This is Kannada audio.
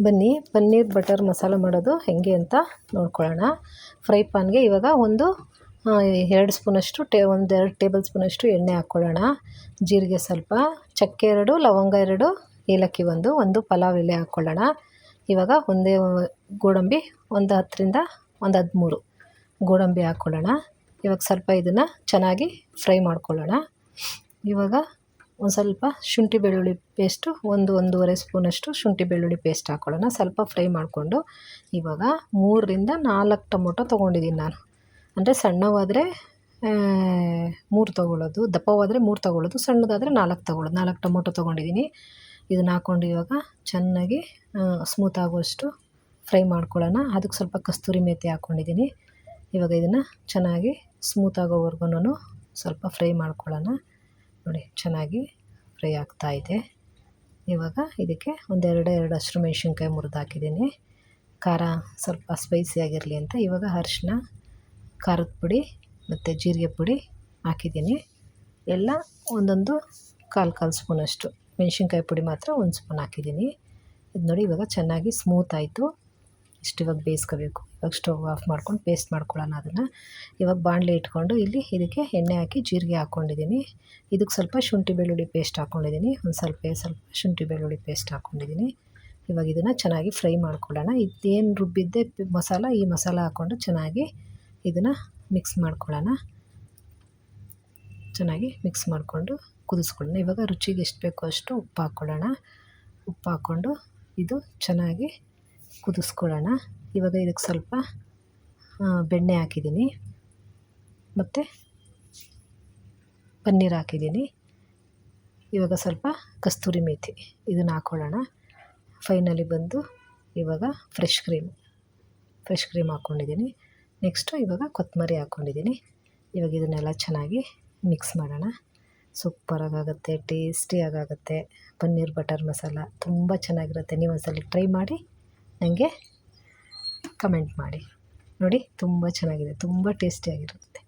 ಬನ್ನಿ ಪನ್ನೀರ್ ಬಟರ್ ಮಸಾಲ ಮಾಡೋದು ಹೇಗೆ ಅಂತ ನೋಡ್ಕೊಳ್ಳೋಣ. ಫ್ರೈ ಪ್ಯಾನ್ಗೆ ಇವಾಗ ಒಂದು 2 ಸ್ಪೂನಷ್ಟು 1-2 ಟೇಬಲ್ ಸ್ಪೂನಷ್ಟು ಎಣ್ಣೆ ಹಾಕ್ಕೊಳ್ಳೋಣ. ಜೀರಿಗೆ ಸ್ವಲ್ಪ, ಚಕ್ಕೆ 2, ಲವಂಗ 2, ಏಲಕ್ಕಿ 1 ಪಲಾವ್ ಎಲೆ ಹಾಕ್ಕೊಳ್ಳೋಣ. ಇವಾಗ ಒಂದೇ ಗೋಡಂಬಿ ಒಂದು 10ರಿಂದ 13 ಗೋಡಂಬಿ ಹಾಕ್ಕೊಳ್ಳೋಣ. ಇವಾಗ ಸ್ವಲ್ಪ ಇದನ್ನು ಚೆನ್ನಾಗಿ ಫ್ರೈ ಮಾಡ್ಕೊಳ್ಳೋಣ. ಇವಾಗ ಒಂದು ಸ್ವಲ್ಪ ಶುಂಠಿ ಬೆಳ್ಳುಳ್ಳಿ ಪೇಸ್ಟು 1-1.5 ಸ್ಪೂನಷ್ಟು ಶುಂಠಿ ಬೆಳ್ಳುಳ್ಳಿ ಪೇಸ್ಟ್ ಹಾಕ್ಕೊಳ್ಳೋಣ. ಸ್ವಲ್ಪ ಫ್ರೈ ಮಾಡಿಕೊಂಡು ಇವಾಗ 3ರಿಂದ 4 ಟೊಮೊಟೊ ತೊಗೊಂಡಿದ್ದೀನಿ ನಾನು. ಅಂದರೆ ಸಣ್ಣವಾದರೆ 3 ತೊಗೊಳ್ಳೋದು, ದಪ್ಪವಾದರೆ 3 ತೊಗೊಳ್ಳೋದು, ಸಣ್ಣದಾದರೆ 4 ತೊಗೊಳ್ಳೋದು. 4 ಟೊಮೊಟೊ ತೊಗೊಂಡಿದ್ದೀನಿ. ಇದನ್ನು ಹಾಕ್ಕೊಂಡು ಇವಾಗ ಚೆನ್ನಾಗಿ ಸ್ಮೂತ್ ಆಗುವಷ್ಟು ಫ್ರೈ ಮಾಡ್ಕೊಳ್ಳೋಣ. ಅದಕ್ಕೆ ಸ್ವಲ್ಪ ಕಸ್ತೂರಿ ಮೇಥಿ ಹಾಕ್ಕೊಂಡಿದ್ದೀನಿ. ಇವಾಗ ಇದನ್ನು ಚೆನ್ನಾಗಿ ಸ್ಮೂತ್ ಆಗೋವರೆಗೂ ಸ್ವಲ್ಪ ಫ್ರೈ ಮಾಡ್ಕೊಳ್ಳೋಣ. ನೋಡಿ ಚೆನ್ನಾಗಿ ಫ್ರೈ ಆಗ್ತಾಯಿದೆ. ಇವಾಗ ಇದಕ್ಕೆ 2 ಹಸಿರು ಮೆಣಸಿನ್ಕಾಯಿ ಮುರಿದು ಹಾಕಿದ್ದೀನಿ. ಖಾರ ಸ್ವಲ್ಪ ಸ್ಪೈಸಿಯಾಗಿರಲಿ ಅಂತ ಇವಾಗ ಅರಿಶಿನ, ಖಾರದ ಪುಡಿ ಮತ್ತು ಜೀರಿಗೆ ಪುಡಿ ಹಾಕಿದ್ದೀನಿ. ಎಲ್ಲ ಒಂದೊಂದು 1/4 ಸ್ಪೂನಷ್ಟು. ಮೆಣಸಿನ್ಕಾಯಿ ಪುಡಿ ಮಾತ್ರ 1 ಸ್ಪೂನ್ ಹಾಕಿದ್ದೀನಿ. ಇದು ನೋಡಿ ಇವಾಗ ಚೆನ್ನಾಗಿ ಸ್ಮೂತ್ ಆಯಿತು. ಇಷ್ಟು ಇವಾಗ ಬೇಯಿಸ್ಕೋಬೇಕು. ಇವಾಗ ಸ್ಟವ್ ಆಫ್ ಮಾಡ್ಕೊಂಡು ಪೇಸ್ಟ್ ಮಾಡ್ಕೊಳ್ಳೋಣ ಅದನ್ನು. ಇವಾಗ ಬಾಣಲೆ ಇಟ್ಕೊಂಡು ಇಲ್ಲಿ ಇದಕ್ಕೆ ಎಣ್ಣೆ ಹಾಕಿ ಜೀರಿಗೆ ಹಾಕ್ಕೊಂಡಿದ್ದೀನಿ. ಇದಕ್ಕೆ ಸ್ವಲ್ಪ ಶುಂಠಿ ಬೆಳ್ಳುಳ್ಳಿ ಪೇಸ್ಟ್ ಹಾಕ್ಕೊಂಡಿದ್ದೀನಿ. ಸ್ವಲ್ಪ ಶುಂಠಿ ಬೆಳ್ಳುಳ್ಳಿ ಪೇಸ್ಟ್ ಹಾಕ್ಕೊಂಡಿದ್ದೀನಿ. ಇವಾಗ ಇದನ್ನು ಚೆನ್ನಾಗಿ ಫ್ರೈ ಮಾಡ್ಕೊಳ್ಳೋಣ. ಇದೇನು ರುಬ್ಬಿದ್ದೆ ಮಸಾಲ, ಈ ಮಸಾಲ ಹಾಕ್ಕೊಂಡು ಚೆನ್ನಾಗಿ ಇದನ್ನು ಮಿಕ್ಸ್ ಮಾಡ್ಕೊಳ್ಳೋಣ. ಚೆನ್ನಾಗಿ ಮಿಕ್ಸ್ ಮಾಡಿಕೊಂಡು ಕುದಿಸ್ಕೊಳ್ಳೋಣ. ಇವಾಗ ರುಚಿಗೆ ಎಷ್ಟು ಬೇಕೋ ಅಷ್ಟು ಉಪ್ಪು ಹಾಕ್ಕೊಳ್ಳೋಣ. ಉಪ್ಪು ಹಾಕ್ಕೊಂಡು ಇದು ಚೆನ್ನಾಗಿ ಕುದಿಸ್ಕೊಳ್ಳೋಣ. ಇವಾಗ ಇದಕ್ಕೆ ಸ್ವಲ್ಪ ಬೆಣ್ಣೆ ಹಾಕಿದ್ದೀನಿ ಮತ್ತು ಪನ್ನೀರ್ ಹಾಕಿದ್ದೀನಿ. ಇವಾಗ ಸ್ವಲ್ಪ ಕಸ್ತೂರಿ ಮೇಥಿ ಇದನ್ನು ಹಾಕ್ಕೊಳ್ಳೋಣ. ಫೈನಲಿ ಬಂದು ಇವಾಗ ಫ್ರೆಶ್ ಕ್ರೀಮ್ ಹಾಕ್ಕೊಂಡಿದ್ದೀನಿ. ನೆಕ್ಸ್ಟು ಇವಾಗ ಕೊತ್ತಂಬರಿ ಹಾಕ್ಕೊಂಡಿದ್ದೀನಿ. ಇವಾಗ ಇದನ್ನೆಲ್ಲ ಚೆನ್ನಾಗಿ ಮಿಕ್ಸ್ ಮಾಡೋಣ. ಸೂಪರಾಗುತ್ತೆ, ಟೇಸ್ಟಿಯಾಗುತ್ತೆ. ಪನ್ನೀರ್ ಬಟರ್ ಮಸಾಲ ತುಂಬ ಚೆನ್ನಾಗಿರುತ್ತೆ. ನೀವು ಒಂದ್ಸಲ ಟ್ರೈ ಮಾಡಿ ನನಗೆ ಕಮೆಂಟ್ ಮಾಡಿ. ನೋಡಿ ತುಂಬ ಚೆನ್ನಾಗಿದೆ, ತುಂಬ ಟೇಸ್ಟಿಯಾಗಿರುತ್ತೆ.